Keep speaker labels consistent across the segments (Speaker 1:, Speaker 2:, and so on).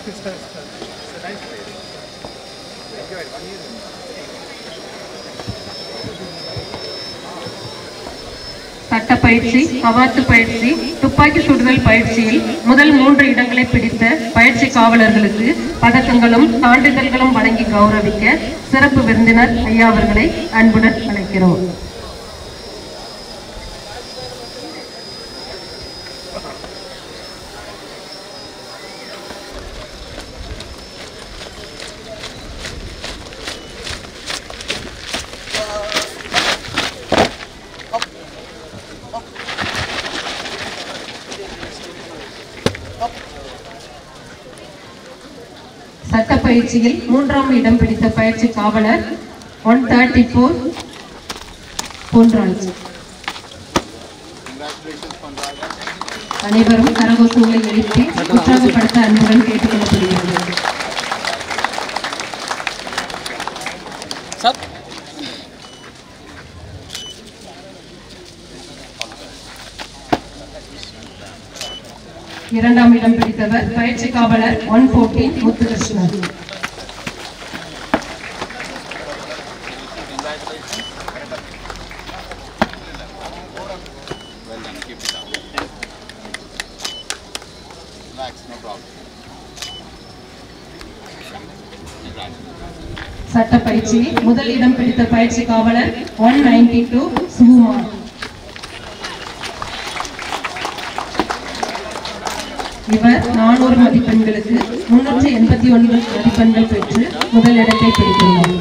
Speaker 1: சட்ட பயிற்சி, கவாத்து பயிற்சி, துப்பாக்கி சுடுதல் பயிற்சியில் முதல் 3 இடங்களை பிடித்த பயிற்சி காவலர்களுக்கு பதக்கங்களும் சான்றிதழ்களும் வழங்கி கௌரவிக்க சிறப்பு விருந்தினர் ஐயா அவர்களை அன்புடன் அழைக்கிறோம். சட்ட பயிற்சியில் 3ஆம் இடம் பிடித்த பயிற்சி காவலர் 134 பொன்ராஜ். அனைவரும் கரகோஷங்களை எழுப்பி உற்சாகப்படுத்த அன்புடன் கேட்டுக்கொள்ளப்படுகிறது. இரண்டாம் இடம் பிடித்தவர் பயிற்சி காவலர் 114 முத்துகிருஷ்ணன். சட்ட பயிற்சியில் முதல் இடம் பிடித்த பயிற்சி காவலர் 192 சுகுமார். இவர் 400 மதிப்பெண்களுக்கு 389 மதிப்பெண்கள் பெற்று முதல் இடத்தை பிடித்துள்ளார்.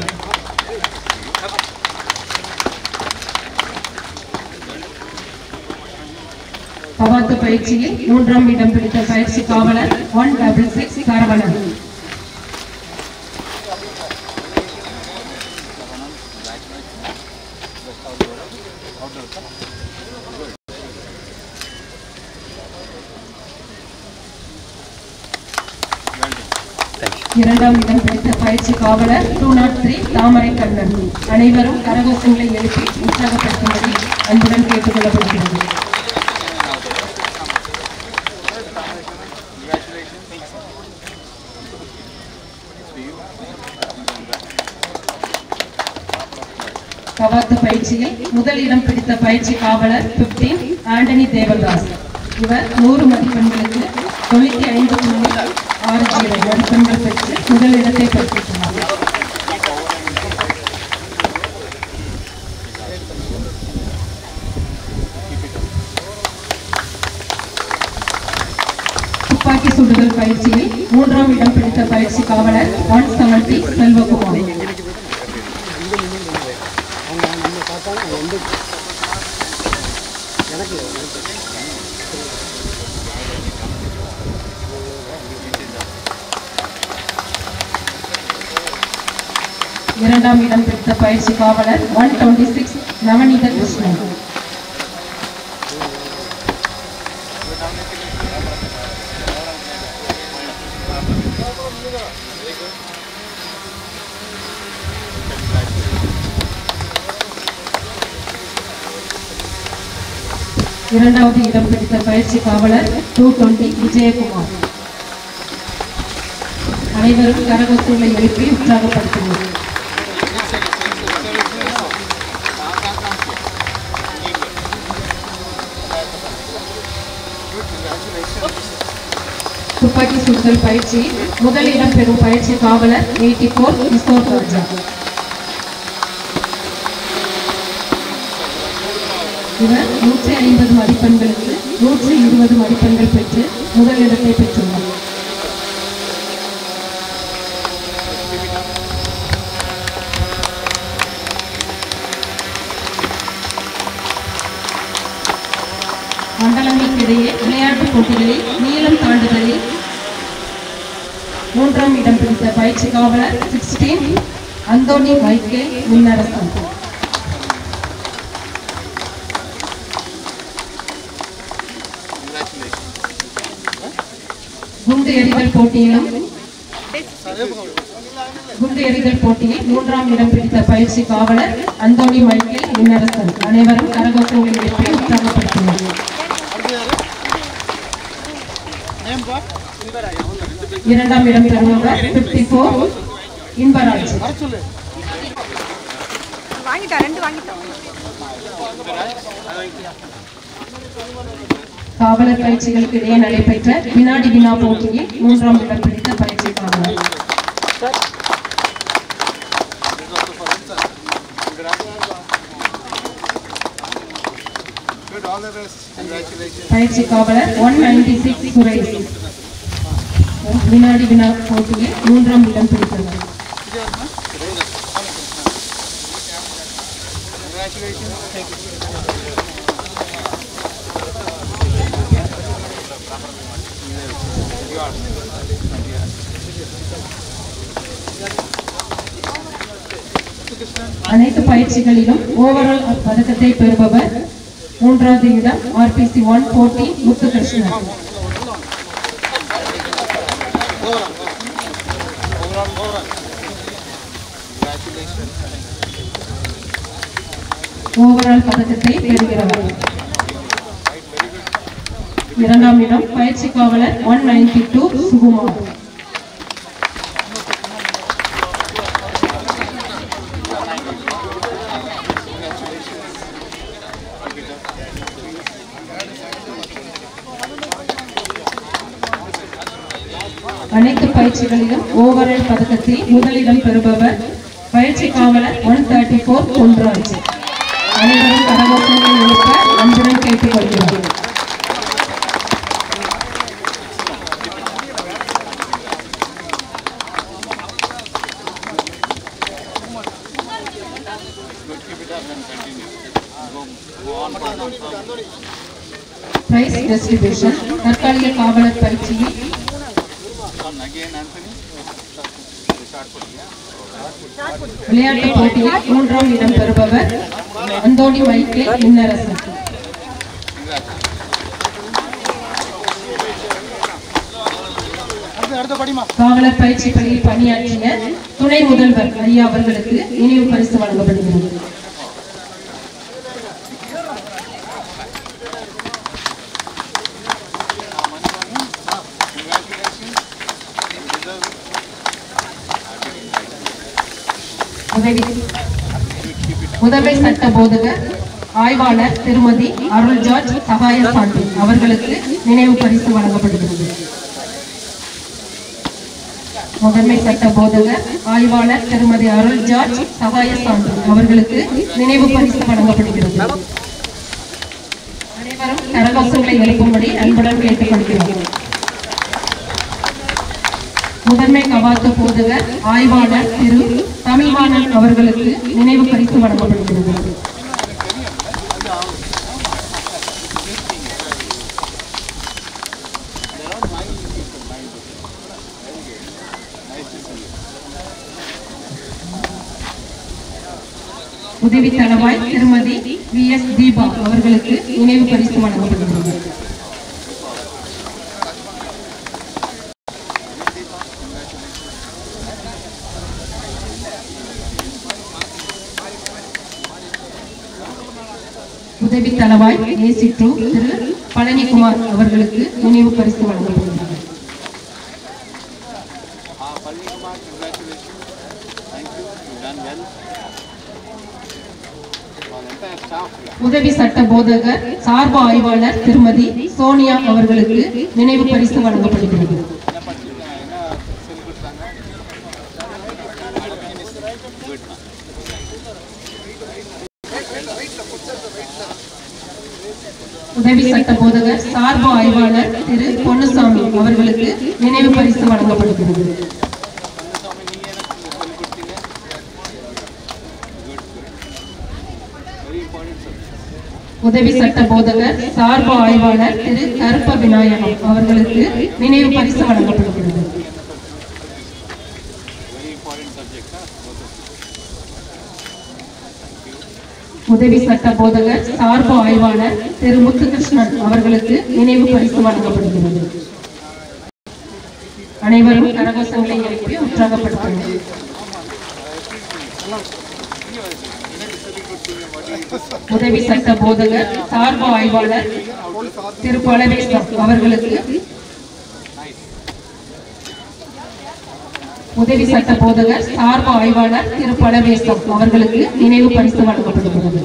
Speaker 1: கவாத்து பயிற்சியில் 3ஆம் இடம் பிடித்த பயிற்சி காவலர் 166 சரவணன். இரண்டாம் இடம் பிடித்த பயிற்சி காவலர் 203 தாமரை கண்ணன். அனைவரும் கரகோஷங்களை எழுப்பி உற்சாகப்படுத்தும்படி அன்புடன் கேட்டுக்கொள்ளப்படுகிறது. கவாத்து பயிற்சியில் முதல் இடம் பிடித்த பயிற்சி காவலர் 15 ஆண்டனி தேவதாஸ். இவர் 100 மதிப்பெண்களுக்கு 95.60 மதிப்பெண்கள் பெற்று முதல் இடத்தை பெற்றுள்ளார். துப்பாக்கி சுடுதல் பயிற்சியில் 3ஆம் இடம் பிடித்த பயிற்சி காவலர் 170 செல்வகுமார். இரண்டாம் இடம் பிடித்த பயிற்சி காவலர் 126 நவநீத கிருஷ்ணன். இரண்டாவது இடம் பிடித்த பயிற்சி காவலர் 220 விஜயகுமார். அனைவரும் கரகோஷங்களை எழுப்பி உற்சாகப்படுத்துவோம். துப்பாக்கி சுடுதல் பயிற்சி முதல் இடம் பெறும் பயிற்சி காவலர் 84 கிஷோர் ராஜா. இவர் 150 மதிப்பெண்களுக்கு 120 மதிப்பெண்கள் பெற்று முதல் இடத்தை பெற்றுள்ளார். மண்டலங்களுக்கிடையே விளையாட்டுப் போட்டிகளில் நீளம் தாண்டுதலில் 3ஆம் இடம் பிடித்த பயிற்சி காவலர் 16 அந்தோனி மைக்கேல் மின்னரசன். குண்டு எறிதல் போட்டியில் 3ஆம் இடம் பிடித்த பயிற்சி காவலர் அந்தோனி மைக்கேல் மின்னரசன். அனைவரும் கரகோஷங்களை எழுப்பி உற்சாகப்படுத்தினர். இரண்டாம் இடம் பெறுபவர் 54 இன்பராஜ். காவலர் பயிற்சிகளுக்கு இடையே நடைபெற்ற வினாடி வினா போட்டியில் 3ஆம் இடம் பிடித்த பயிற்சிக்காரர். பயிற்சி காவலர் 196 சுரேஷ் வினாடி வினா போட்டியில் 3ஆம் இடம் பிடித்தவர். அனைத்து பயிற்சிகளிலும் ஓவரால் பதக்கத்தை பெறுபவர் 3வது இடம் RPC 140 முத்துகிருஷ்ணன். ஓவரால் பதக்கத்தை பெறுகிறவர். இரண்டாம் இடம் பயிற்சி காவலர் 192 சுகுமார். அனைத்து பயிற்சிகளிலும் ஓவரால் பதக்கத்தில் முதலிடம் பெறுபவர் பயிற்சி காவலர் 134 பொன்ராஜ். அனைவரும் கரகோஷங்களை எழுப்ப அன்புடன் கேட்டுக்கொள்கிறோம். Prize distribution. தற்காலிக காவலர் பயிற்சியில் விளையாட்டு போட்டியில் 3ஆம் இடம் பெறுபவர் அந்தோணி மைக்கேல் இன்னரசன். காவலர் பயிற்சி பணியில் பணியாற்றிய துணை முதல்வர் ஐயா அவர்களுக்கு நினைவு பரிசு வழங்கப்படுகிறது. முதன்மை சட்ட போதகர் ஆய்வாளர் திருமதி அருள் ஜார்ஜ் சகாய சான்று அவர்களுக்கு நினைவு பரிசு வழங்கப்படுகிறது. முதன்மை சட்ட போதகர் ஆய்வாளர் திருமதி அருள் ஜார்ஜ் சகாய சான்று அவர்களுக்கு நினைவு பரிசு வழங்கப்படுகிறது. அனைவரும் கரகோஷங்களை எழுப்பும்படி அன்புடன் கேட்டுக்கொள்கிறோம். முதன்மை கவாத்து போதகர் ஆய்வாளர் திரு தமிழ்வாணன் அவர்களுக்கு நினைவு பரிசு வழங்கப்படுகிறது. உதவி தளவாய் திருமதி VS தீபா அவர்களுக்கு நினைவு பரிசு வழங்கப்படுகிறது. உதவி தளவாய் AC2 திரு பழனிக்குமார் அவர்களுக்கு நினைவு பரிசு வழங்கப்படுகிறது. உதவி சட்ட போதகர் சார்பு ஆய்வாளர் திருமதி சோனியா அவர்களுக்கு நினைவு பரிசு வழங்கப்படுகிறது. உதவி சட்ட போதகர் சார்பு ஆய்வாளர் திரு பொன்னுசாமி அவர்களுக்கு நினைவு பரிசு வழங்கப்படுகிறது. உதவி சட்ட போதகர் சார்பு ஆய்வாளர் திரு கருப்ப விநாயகம் அவர்களுக்கு நினைவு பரிசு வழங்கப்படுகிறது. உதவி சட்ட போதகர் சார்பு ஆய்வாளர் திரு முத்துகிருஷ்ணன் அவர்களுக்கு நினைவு பரிசு வழங்கப்படுகிறது. அனைவரும் கரகோஷங்களை எழுப்பி உற்சாகப்படுத்துங்கள். உதவி சட்ட போதகர் சார்பு ஆய்வாளர் திரு பழவேசம் அவர்களுக்கு உதவி சட்ட போதகர் சார்பு ஆய்வாளர் திரு பலவேசம் அவர்களுக்கு நினைவு பரிசு வழங்கப்படுகிறது.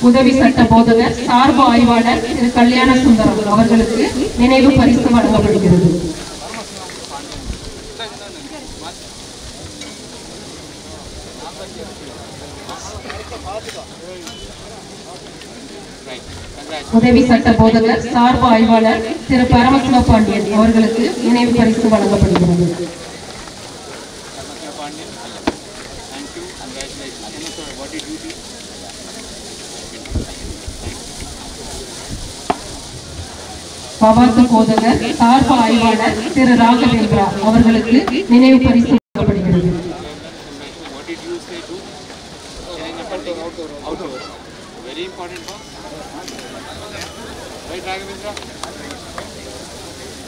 Speaker 1: உதவி சட்ட போதகர் சார்பு ஆய்வாளர் திரு கல்யாண சுந்தரம் அவர்களுக்கு நினைவு பரிசு வழங்கப்படுகிறது. உதவி சட்ட போதகர் சார்பு ஆய்வாளர் திரு பரமசிவ பாண்டியன் அவர்களுக்கு நினைவு பரிசு வழங்கப்படுகிறது. பவாத்து போதகர் சார்பு ஆய்வாளர் திரு ராகவேந்திரா அவர்களுக்கு நினைவு பரிசு வழங்கப்படுகிறது.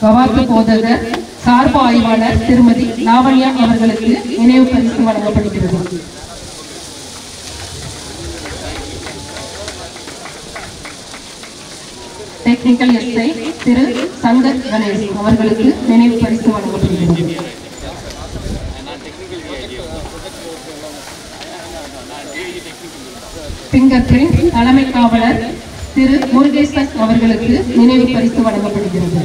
Speaker 1: பவாத்து போதகர் சார்பு ஆய்வாளர் திருமதி லாவண்யா அவர்களுக்கு நினைவு பரிசு வழங்கப்படுகிறது. டெக்னிக்கல் எஸ்ஐ திரு சங்கர் கணேஷ் அவர்களுக்கு நினைவு பரிசு வழங்கப்படுகிறது. பிங்கர் பிரிண்ட் தலைமை காவலர் திரு முருகேசன் அவர்களுக்கு நினைவு பரிசு வழங்கப்படுகிறது.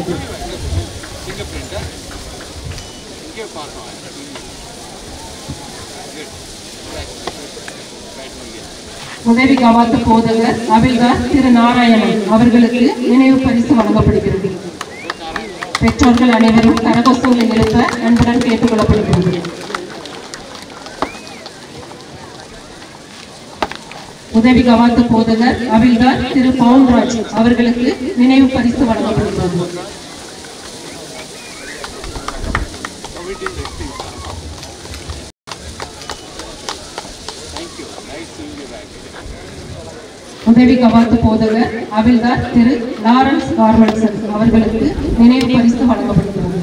Speaker 1: உதவி கவாத்து போதகர் அவில்கார் திரு நாராயணன் அவர்களுக்கு நினைவு பரிசு வழங்கப்படுகிறது. பெற்றோர்கள் அனைவரும் கரகோஷங்களை எழுப்ப அன்புடன் கேட்டுக் கொள்ளப்படுகிறது. உதவி கவாத்து போதகர் அவில்கார் திரு பவுன்ராஜ் அவர்களுக்கு நினைவு பரிசு வழங்கப்படுகிறது. உதவி கவாத்து போதகர் அவில்தார் திரு லாரன்ஸ் கார்வல்சன் அவர்களுக்கு நினைவு பரிசு வழங்கப்படுகிறது.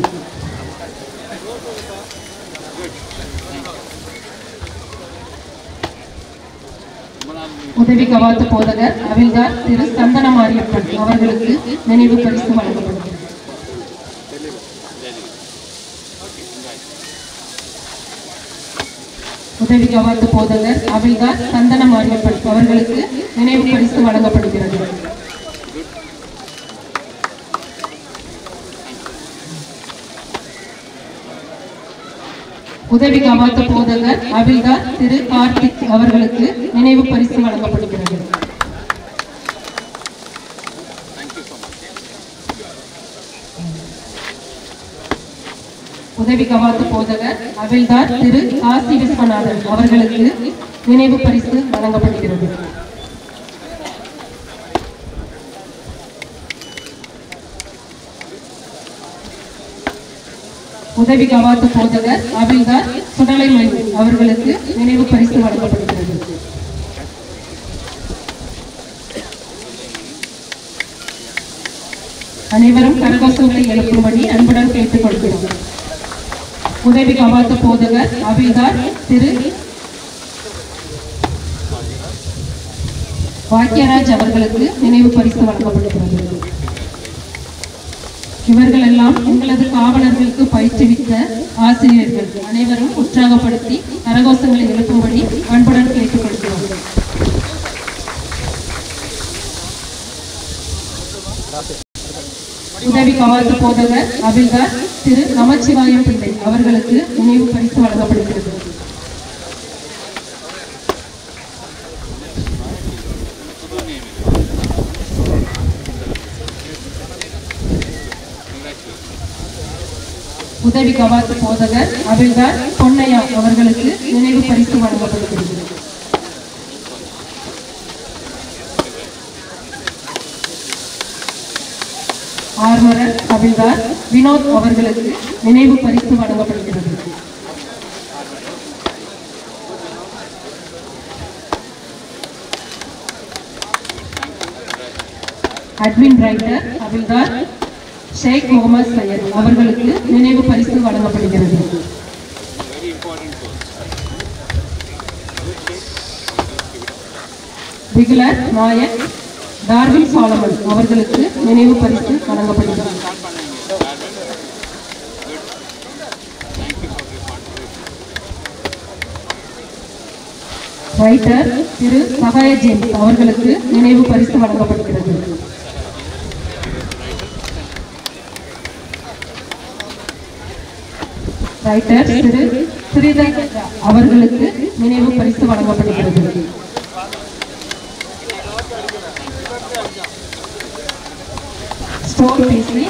Speaker 1: உதவி கவாத்து போதகர் அவில்தார் திரு சந்தன மாரியப்பன் அவர்களுக்கு நினைவு பரிசு வழங்கப்படுகிறது. உதவி கவாத்து போதகர் அவில்தார் சந்தன மாரியப்பன் அவர்களுக்கு நினைவு பரிசு வழங்கப்படுகிறது. உதவி கவாத்து போதகர் அவில்தார் திரு கார்த்திக் அவர்களுக்கு நினைவு பரிசு வழங்கப்படுகிறது. உதவி கவாத்து போதகர் அவில்தார் திரு காசி விஸ்வநாதன் அவர்களுக்கு நினைவு பரிசு வழங்கப்படுகிறது. உதவி கவாத்து போதகர் அவில்தார் சுடலை மணி அவர்களுக்கு நினைவு பரிசு வழங்கப்படுகிறது. அனைவரும் கரகோஷங்களை எழுப்பும்படி அன்புடன் கேட்டுக் கொள்கிறோம். உதவி கவாத்து போதகர் அவில்தார் திரு வாக்கியராஜ் அவர்களுக்கு நினைவு பரிசு வழங்கப்படுகிறது. இவர்கள் எல்லாம் எங்களது காவலர்களுக்கு பயிற்றுவித்த ஆசிரியர்கள். அனைவரும் உற்சாகப்படுத்தி கரகோஷங்களை எழுப்பும்படி அன்புடன் கேட்டுக் கொள்கிறோம். உதவி கவாத்து போதகர் அவில்தார் திரு நமச்சிவாயம் பிள்ளை அவர்களுக்கு நினைவு பரிசு வழங்கப்படுகிறது. உதவி கவாத்து போதகர் அவில்தார் பொன்னையா அவர்களுக்கு நினைவு பரிசு வழங்கப்படுகிறது. ஆர்மரர் அவில்தார் வினோத் அவர்களுக்கு நினைவு பரிசு வழங்கப்படுகிறது. அட்மின் ரைட்டர் அவில்தார் ஷேக் முகமது சையத் அவர்களுக்கு நினைவு பரிசு வழங்கப்படுகிறது. விகலர் நாயக் டார்வின் சாலமன் அவர்களுக்கு நினைவு பரிசு வழங்கப்படுகிறது. ரைட்டர் திரு சகாய ஜேம்ஸ் அவர்களுக்கு நினைவு பரிசு வழங்கப்படுகிறது. ரைட்டர் திரு ஸ்ரீதர் அவர்களுக்கு நினைவு பரிசு வழங்கப்படுகிறது. ஸ்டோர் பேசி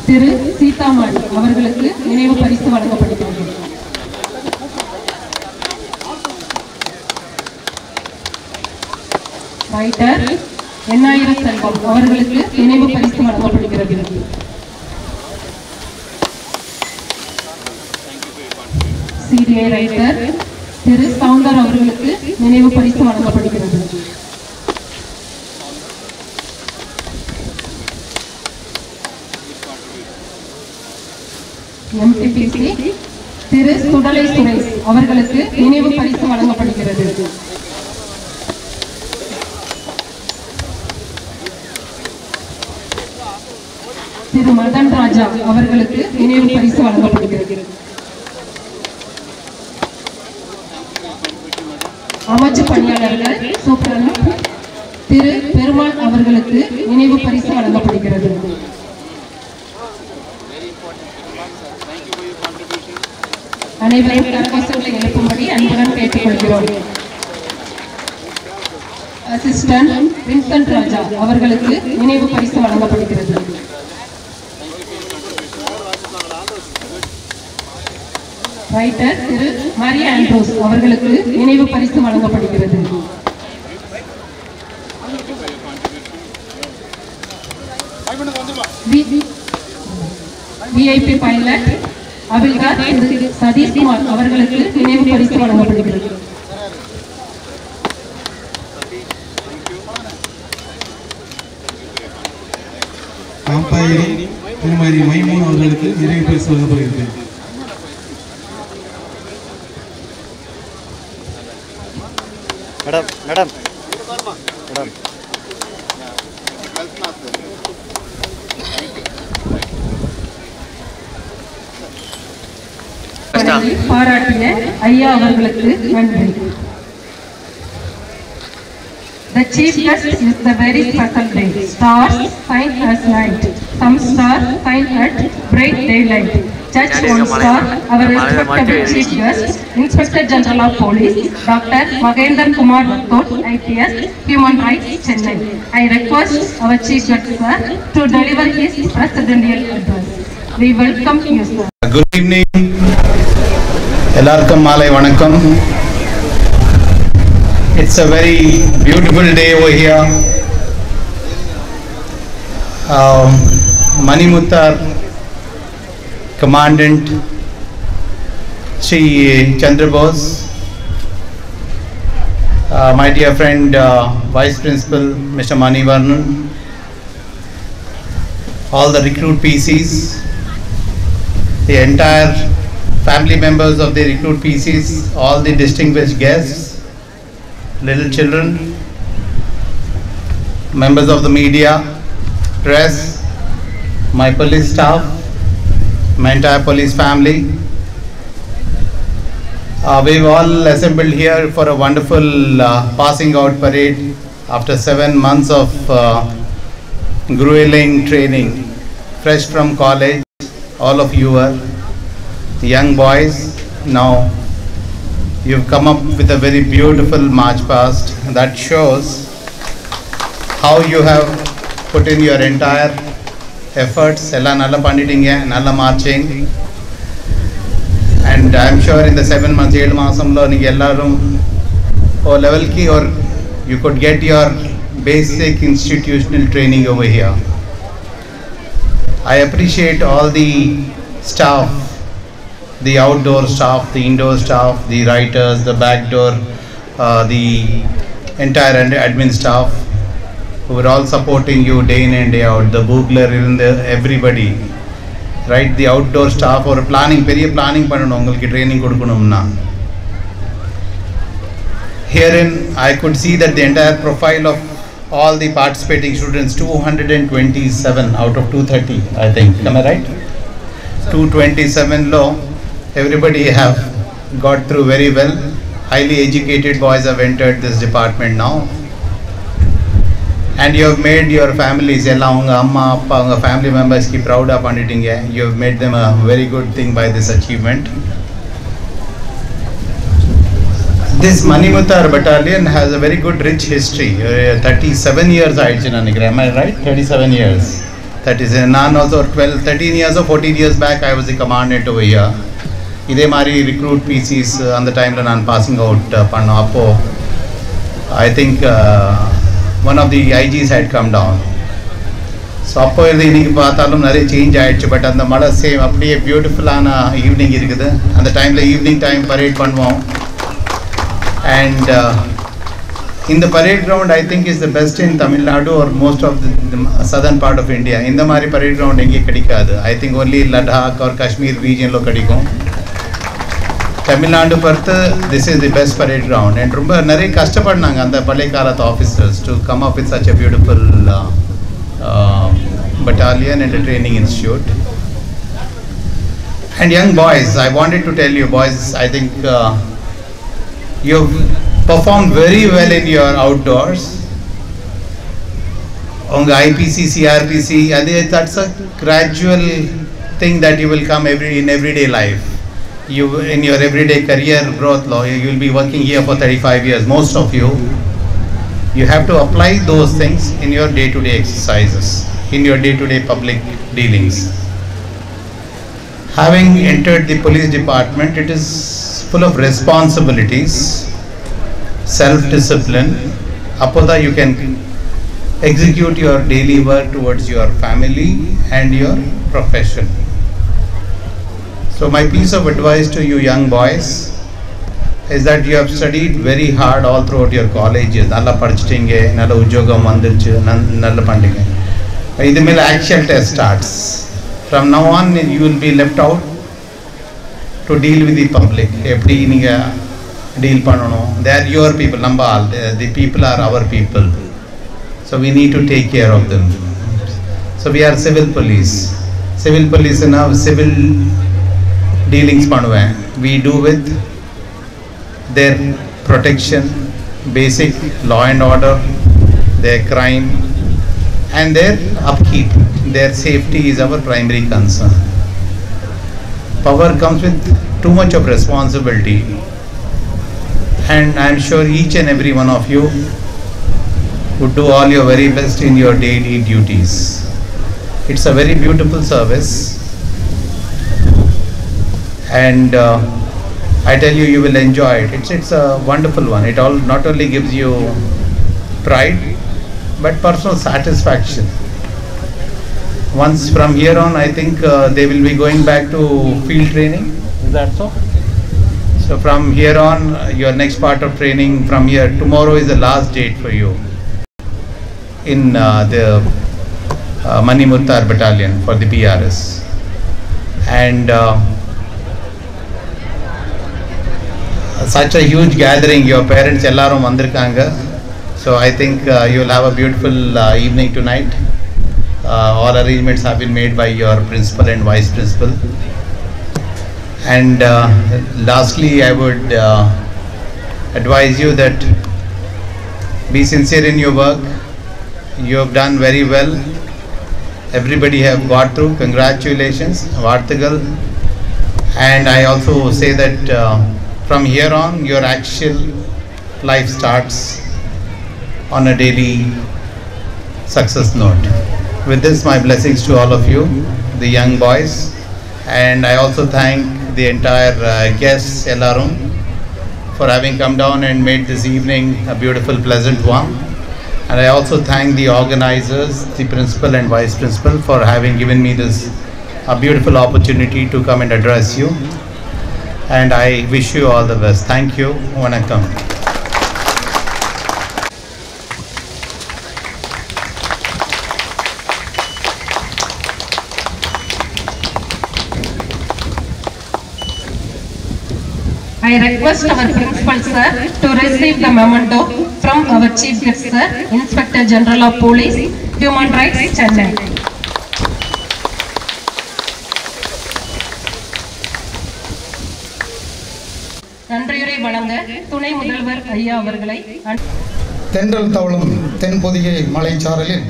Speaker 1: திரு சீதாமாடி அவர்களுக்கு நினைவு பரிசு வழங்கப்படுகிறது. ரைட்டர் எண்ணாயிர செல்வம் அவர்களுக்கு நினைவு பரிசு வழங்கப்படுகிறது. சிடிஐ ரைட்டர் திரு சவுந்தர் அவர்களுக்கு நினைவு பரிசு வழங்கப்படுகிறது. எம்டிபிசி திரு சுடலை சுரேஷ் அவர்களுக்கு நினைவு பரிசு வழங்கப்படுகிறது. திரு மதன் ராஜா அவர்களுக்கு நினைவு பரிசு வழங்கப்படுகிறது. அமைச்சு பணியாளர்கள் சூப்பரண்ட் திரு பெருமாள் அவர்களுக்கு நினைவு பரிசு வழங்கப்படுகிறது. அனைவரும் கரகோஷங்களை எழுப்பும்படி அன்புடன் கேட்டுக்கொள்கிறோம். அசிஸ்டன்ட் வின்சென்ட் ராஜா அவர்களுக்கு நினைவு பரிசு வழங்கப்படுகிறது. ரைட்டர் திரு மரியா ஆண்ட்ரூஸ் அவர்களுக்கு நினைவு பரிசு வழங்கப்படுகிறது. விஐபி பைலட் அபில்கார் திரு சதீஷ்குமார் அவர்களுக்கு நினைவு பரிசு வழங்கப்படுகிறது.
Speaker 2: காம்பாயிரி திருமதி மைமூன் அவர்களுக்கு நினைவு பரிசு வழங்கப்படுகிறது.
Speaker 3: மேடம் மேடம் மேடம்
Speaker 1: பாராட்டிய ஐயா அவர்களுக்கு நன்றி. The chief guest is the very special day. Stars shine as night. Some stars shine at bright daylight. Judge one star, our respected chief guest, Inspector General of Police, Dr. Mahendra Kumar Rathod, IPS, Human Rights, Chennai. I request our chief guest sir to deliver his presidential address. We welcome you sir.
Speaker 4: Good evening. எல்லாருக்கும் மாலை வணக்கம். It's a very beautiful day over here. Manimuttar Commandant Sri Chandra Bose, my dear friend Vice Principal Mr. Mani Varnan, all the recruit PCs, the entire family members of the recruit PCs, all the distinguished guests, little children, members of the media, press, my police staff, my entire police family. We've all assembled here for a wonderful passing out parade after 7 months of grueling training, fresh from college. All of you are young boys. Now you've come up with a very beautiful march past that shows how you have put in your entire efforts. Ella nalla pannidinga, nalla marching, and I'm sure in the 7 months 7 maasamlo neenga ellarum o level ki or you could get your basic institutional training over here. I appreciate all the staff, the outdoor staff, the indoor staff, the writers, the back door, the entire admin staff who are all supporting you day in and day out, the boogler, everybody. right? The outdoor staff or planning, பெரிய planning பண்ணணும் உங்களுக்கு training கொடுக்கணும்னா. Herein I could see that the entire profile of all the participating students, 227 out of 230, I think. Am I right? 227 low. Everybody have got through very well. Highly educated boys have entered this department now. And you have made your families, ella unga amma appa unga family members ki proud ah pannitinga. You have made them a very good thing by this achievement. This Manimuttar battalion has a very good rich history. 37 years aichu nanikkira. Am I right? 37 years. That is nan also 13 years or 14 years back I was the commandant over here. Idhe mari recruit PCs on the time la nan passing out panna appo I think one of the IGs had come down. So appo இன்னைக்கு பார்த்தாலும் நிறைய change ஆயிடுச்சு. But அந்த மலை same அப்படியே பியூட்டிஃபுல்லான evening இருக்குது. அந்த டைமில் ஈவினிங் டைம் பரேட் பண்ணுவோம். அண்ட் இந்த parade ground I think is the best in Tamil Nadu or most of the southern part of India. இந்த மாதிரி பரேட் கிரவுண்ட் எங்கேயும் கிடைக்காது. I think only Ladakh or Kashmir ரீஜனில் கிடைக்கும். தமிழ்நாடு பொறுத்து this is the best parade ground. And ரொம்ப நிறைய கஷ்டப்படினாங்க அந்த பழைய காலத்து officers to come up with such a beautiful battalion and a training institute. And young boys, I wanted to tell you boys, I think you've performed very well in your outdoors. On the IPC, CRPC, that's a gradual thing that you will come in everyday life. You in your everyday career growth, you will be working here for 35 years, most of you. You have to apply those things in your day-to-day exercises, in your day-to-day public dealings. Having entered the police department, it is full of responsibilities, self-discipline. Appoda you can execute your daily work towards your family and your profession. So my piece of advice to you young boys is that you have studied very hard all throughout your colleges. Nalla padichittinga, nalla ujogam vandiruchu, nalla pandinga. Idu mele actual test starts. From now on you will be left out to deal with the public. Eppadi neenga deal pananum. They are your people, nambal. The people are our people. So we need to take care of them. So we are civil police. Civil police na civil dealings பண்ணுவேன். We do with their protection, basic law and order, their crime and their upkeep. Their safety is our primary concern. Power comes with too much of responsibility, and I am sure each and every one of you would do all your very best in your daily duties. It's a very beautiful service, and I tell you, you will enjoy it. It's a wonderful one. It all not only gives you pride but personal satisfaction. Once from here on, I think they will be going back to field training. Is that so? So from here on, your next part of training from here, tomorrow is the last date for you in the Manimuttar battalion for the PRS. And such a huge gathering, your parents ellarum vandirukanga. So I think you will have a beautiful evening tonight. All arrangements have been made by your principal and vice principal. And lastly, I would advise you that be sincere in your work. You have done very well. Everybody have got through. Congratulations, Varthagal. And I also say that from here on, your actual life starts on a daily success note. With this, my blessings to all of you, the young boys, and I also thank the entire guests, ellarum, for having come down and made this evening a beautiful, pleasant one. And I also thank the organizers, the principal and vice principal, for having given me this a beautiful opportunity to come and address you. And I wish you all the best. Thank you. Vanakkam.
Speaker 1: I request our principal sir to receive the memento from our chief guest sir, Inspector General of Police, Human Rights, Chennai. நன்றியுரை வழங்க துணை முதல்வர் ஐயா அவர்களை
Speaker 5: தென்றல் தவழும் தென்பொதிகை மலைச்சாரலில்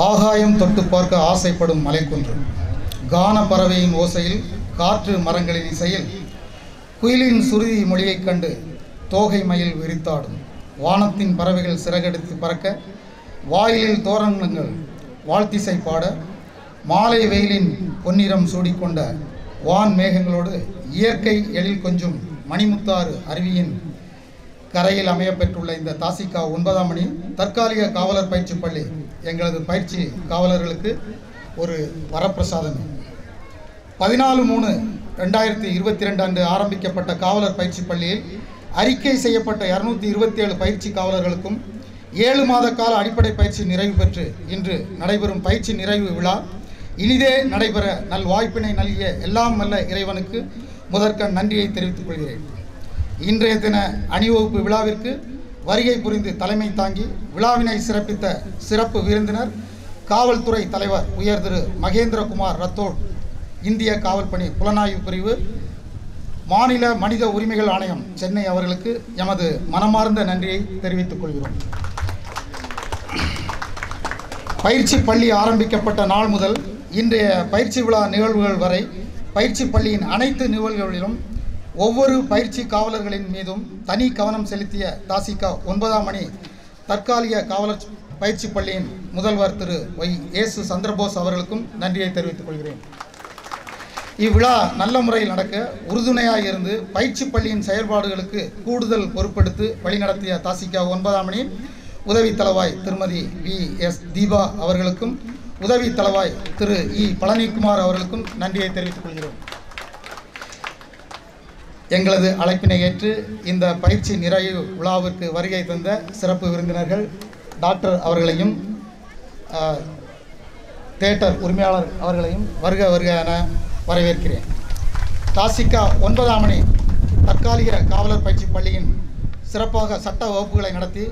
Speaker 5: ஆகாயம் தொட்டு பார்க்க ஆசைப்படும் மலைக்குன்று கான பறவையின் ஓசையில் காற்று மரங்களின் இசையில் குயிலின் சுருதி மொழியைக் கண்டு தோகை மயில் விரித்தாடும் வானத்தின் பறவைகள் சிறகெடுத்து பறக்க வாயிலில் தோரணங்கள் வாழ்த்திசை பாட மாலை வெயிலின் பொன்னிறம் சூடிக்கொண்ட வான் மேகங்களோடு இயற்கை எழில் கொஞ்சும் மணிமுத்தாறு அருவியின் கரையில் அமையப்பெற்றுள்ள இந்த தாசிகா 9ஆம் மணி தற்காலிக காவலர் பயிற்சி பள்ளி எங்களது பயிற்சி காவலர்களுக்கு ஒரு வரப்பிரசாதம். 14/3/2022 அன்று ஆரம்பிக்கப்பட்ட காவலர் பயிற்சி பள்ளியில் அறிக்கை செய்யப்பட்ட 227 பயிற்சி காவலர்களுக்கும் 7 மாத கால அடிப்படை பயிற்சி நிறைவு பெற்று இன்று நடைபெறும் பயிற்சி நிறைவு விழா இனிதே நடைபெற நல் வாய்ப்பினை நல்கிய எல்லாம் வல்ல இறைவனுக்கு முதற்கண் நன்றியை தெரிவித்துக் கொள்கிறேன். இன்றைய தின அணிவகுப்பு விழாவிற்கு வருகை புரிந்து தலைமை தாங்கி விழாவினை சிறப்பித்த சிறப்பு விருந்தினர் காவல்துறை தலைவர் உயர் திரு மகேந்திரகுமார் ரத்தோட், இந்திய காவல் பணி புலனாய்வு பிரிவு மாநில மனித உரிமைகள் ஆணையம் சென்னை அவர்களுக்கு எமது மனமார்ந்த நன்றியை தெரிவித்துக் கொள்கிறோம். பயிற்சி பள்ளி ஆரம்பிக்கப்பட்ட நாள் முதல் இன்றைய பயிற்சி விழா நிகழ்வுகள் வரை பயிற்சி பள்ளியின் அனைத்து நிகழ்வுகளிலும் ஒவ்வொரு பயிற்சி காவலர்களின் மீதும் தனி கவனம் செலுத்திய தாசிகா 9ஆம் மணி தற்காலிக காவலர் பயிற்சி பள்ளியின் முதல்வர் திரு ஒய் ஏசு சந்திரபோஸ் அவர்களுக்கும் நன்றியை தெரிவித்துக் கொள்கிறேன். இவ்விழா நல்ல முறையில் நடக்க உறுதுணையாக இருந்து பயிற்சி பள்ளியின் செயல்பாடுகளுக்கு கூடுதல் பொறுப்பெடுத்து வழிநடத்திய தாசிகா 9ஆம் மணி உதவி தளவாய் திருமதி VS தீபா அவர்களுக்கும் உதவி தளவாய் திரு இ பழனிக்குமார் அவர்களுக்கும் நன்றியை தெரிவித்துக் கொள்கிறோம். எங்களது அழைப்பினை ஏற்று இந்த பயிற்சி நிறைவு விழாவிற்கு வருகை தந்த சிறப்பு விருந்தினர்கள் டாக்டர் அவர்களையும் தியேட்டர் உரிமையாளர் அவர்களையும் வருக வருக என வரவேற்கிறேன். தாசிகா 9ஆம் மணி தற்காலிக காவலர் பயிற்சி பள்ளியின் சிறப்பாக சட்ட வகுப்புகளை நடத்தி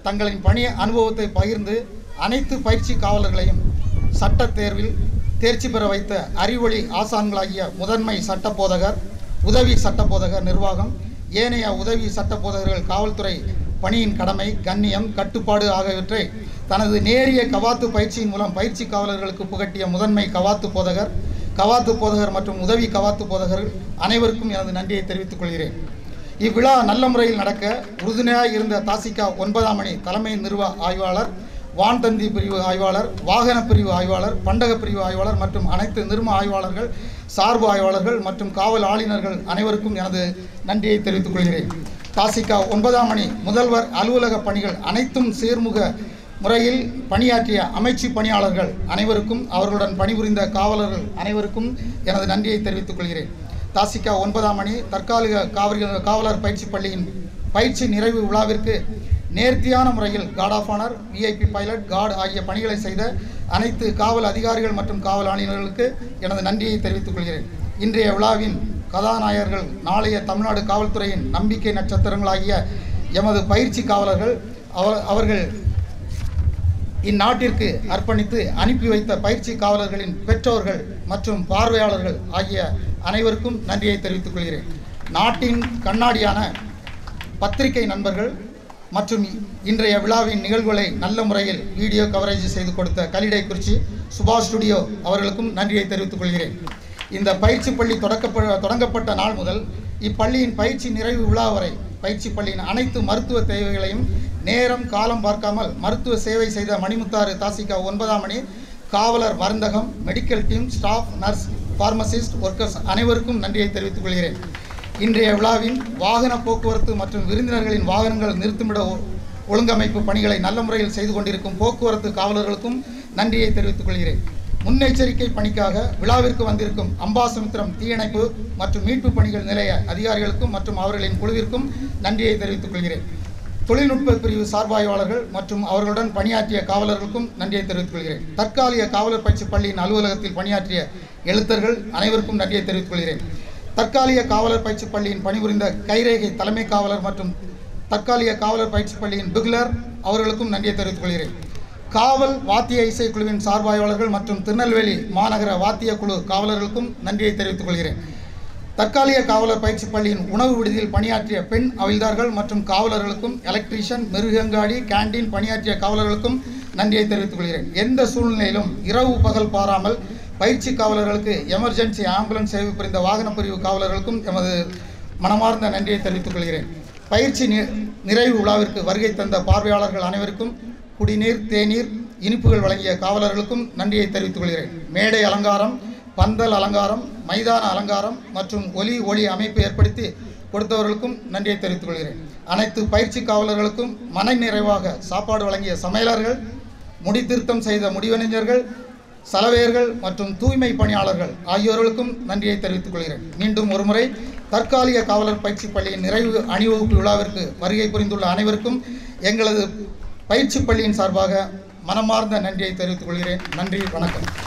Speaker 5: தங்களின் பணி அனுபவத்தை பகிர்ந்து அனைத்து பயிற்சி காவலர்களையும் சட்ட தேர்வில் தேர்ச்சி பெற வைத்த அறிவொளி ஆசான்களாகிய முதன்மை சட்ட போதகர், உதவி சட்ட போதகர், நிர்வாகம், ஏனைய உதவி சட்ட போதகர்கள் காவல்துறை பணியின் கடமை, கண்ணியம், கட்டுப்பாடு ஆகியவற்றை தனது நேரிய கவாத்து பயிற்சியின் மூலம் பயிற்சி காவலர்களுக்கு புகட்டிய முதன்மை கவாத்து போதகர் மற்றும் உதவி கவாத்து போதகர்கள் அனைவருக்கும் எனது நன்றியை தெரிவித்துக் கொள்கிறேன். இவ்விழா நல்ல முறையில் நடக்க உறுதுணையாக இருந்த தாசிகா 9ஆம் மணி தலைமை நிர்வ ஆய்வாளர், வான்தந்தி பிரிவு ஆய்வாளர், வாகன பிரிவு ஆய்வாளர், பண்டக பிரிவு ஆய்வாளர் மற்றும் அனைத்து நிர்ம ஆய்வாளர்கள், சார்பு ஆய்வாளர்கள் மற்றும் காவல் ஆளுநர்கள் அனைவருக்கும் எனது நன்றியை தெரிவித்துக் கொள்கிறேன். தாசிகா 9ஆம் மணி முதல்வர் அலுவலக பணிகள் அனைத்தும் சேர்முக முறையில் பணியாற்றிய அமைச்சு பணியாளர்கள் அனைவருக்கும், அவர்களுடன் பணிபுரிந்த காவலர்கள் அனைவருக்கும் எனது நன்றியை தெரிவித்துக் கொள்கிறேன். தாசிகா 9ஆம் மணி தற்காலிக காவலர் பயிற்சி பள்ளியின் பயிற்சி நிறைவு விழாவிற்கு நேர்த்தியான முறையில் guard of honour, VIP pilot, guard ஆகிய பணிகளை செய்த அனைத்து காவல் அதிகாரிகள் மற்றும் காவல் ஆணையர்களுக்கு எனது நன்றியை தெரிவித்துக் கொள்கிறேன். இன்றைய விழாவின் கதாநாயகர்கள் நாளைய தமிழ்நாடு காவல்துறையின் நம்பிக்கை நட்சத்திரங்களாகிய எமது பயிற்சி காவலர்கள். அவர்கள் இந்நாட்டிற்கு அர்ப்பணித்து அனுப்பி வைத்த பயிற்சி காவலர்களின் பெற்றோர்கள் மற்றும் பார்வையாளர்கள் ஆகிய அனைவருக்கும் நன்றியை தெரிவித்துக் கொள்கிறேன். நாட்டின் கண்ணாடியான பத்திரிகை நண்பர்கள் மற்றும் இன்றைய விழாவின் நிகழ்வுகளை நல்ல முறையில் வீடியோ கவரேஜ் செய்து கொடுத்த கலிடைக்குறிச்சி சுபாஷ் ஸ்டுடியோ அவர்களுக்கும் நன்றியை தெரிவித்துக் கொள்கிறேன். இந்த பயிற்சி பள்ளி தொடங்கப்பட்ட நாள் முதல் இப்பள்ளியின் பயிற்சி நிறைவு விழா வரை பயிற்சி பள்ளியின் அனைத்து மருத்துவ தேவைகளையும் நேரம் காலம் பார்க்காமல் மருத்துவ சேவை செய்த மணிமுத்தாறு தாசிகா 9ஆம் மணி காவலர், மருந்தகம், medical team, staff, nurse, pharmacist, workers அனைவருக்கும் நன்றியை தெரிவித்துக் கொள்கிறேன். இன்றைய விழாவின் வாகன போக்குவரத்து மற்றும் விருந்தினர்களின் வாகனங்கள் நிறுத்துமிட ஒழுங்கமைப்பு பணிகளை நல்ல முறையில் செய்து கொண்டிருக்கும் போக்குவரத்து காவலர்களுக்கும் நன்றியை தெரிவித்துக் கொள்கிறேன். முன்னெச்சரிக்கை பணிக்காக விழாவிற்கு வந்திருக்கும் அம்பாசமுத்திரம் தீயணைப்பு மற்றும் மீட்பு பணிகள் நிலைய அதிகாரிகளுக்கும் மற்றும் அவர்களின் குழுவிற்கும் நன்றியை தெரிவித்துக் கொள்கிறேன். தொழில்நுட்ப பிரிவு சார்பாய்வாளர்கள் மற்றும் அவர்களுடன் பணியாற்றிய காவலர்களுக்கும் நன்றியை தெரிவித்துக் கொள்கிறேன். தற்காலிக காவலர் பயிற்சி பள்ளியின் அலுவலகத்தில் பணியாற்றிய எழுத்தர்கள் அனைவருக்கும் நன்றியை தெரிவித்துக் கொள்கிறேன். தற்காலிக காவலர் பயிற்சி பள்ளியின் பணிபுரிந்த கைரேகை தலைமை காவலர் மற்றும் தற்காலிக காவலர் பயிற்சி பள்ளியின் பிகுலர் அவர்களுக்கும் நன்றியை தெரிவித்துக் கொள்கிறேன். காவல் வாத்திய இசைக்குழுவின் சார்பாய்வாளர்கள் மற்றும் திருநெல்வேலி மாநகர வாத்திய குழு காவலர்களுக்கும் நன்றியை தெரிவித்துக் கொள்கிறேன். தற்காலிக காவலர் பயிற்சி பள்ளியின் உணவு விடுதியில் பணியாற்றிய பெண் அவிழ்தார்கள் மற்றும் காவலர்களுக்கும், எலக்ட்ரீஷியன், மிருகங்காடி, கேண்டீன் பணியாற்றிய காவலர்களுக்கும் நன்றியை தெரிவித்துக் கொள்கிறேன். எந்த சூழ்நிலையிலும் இரவு பகல் பாராமல் பயிற்சி காவலர்களுக்கு எமர்ஜென்சி ஆம்புலன்ஸ் சேவை புரிந்த வாகன பிரிவு காவலர்களுக்கும் எமது மனமார்ந்த நன்றியை தெரிவித்துக் கொள்கிறேன். பயிற்சி நிறைவு விழாவிற்கு வருகை தந்த பார்வையாளர்கள் அனைவருக்கும் குடிநீர், தேநீர், இனிப்புகள் வழங்கிய காவலர்களுக்கும் நன்றியை தெரிவித்துக் கொள்கிறேன். மேடை அலங்காரம், பந்தல் அலங்காரம், மைதான அலங்காரம் மற்றும் ஒளி அமைப்பு ஏற்படுத்தி கொடுத்தவர்களுக்கும் நன்றியை தெரிவித்துக் கொள்கிறேன். அனைத்து பயிற்சி காவலர்களுக்கும் மன நிறைவாக சாப்பாடு வழங்கிய சமையலர்கள், முடித்திருத்தம் செய்த முடிவறிஞர்கள், சலவையர்கள் மற்றும் தூய்மை பணியாளர்கள் ஆகியோர்களுக்கும் நன்றியை தெரிவித்துக் கொள்கிறேன். மீண்டும் ஒருமுறை தற்காலிக காவலர் பயிற்சி பள்ளியின் நிறைவு அணிவகுப்பு விழாவிற்கு வருகை புரிந்துள்ள அனைவருக்கும் எங்களது பயிற்சி பள்ளியின் சார்பாக மனமார்ந்த நன்றியை தெரிவித்துக் கொள்கிறேன். நன்றி, வணக்கம்.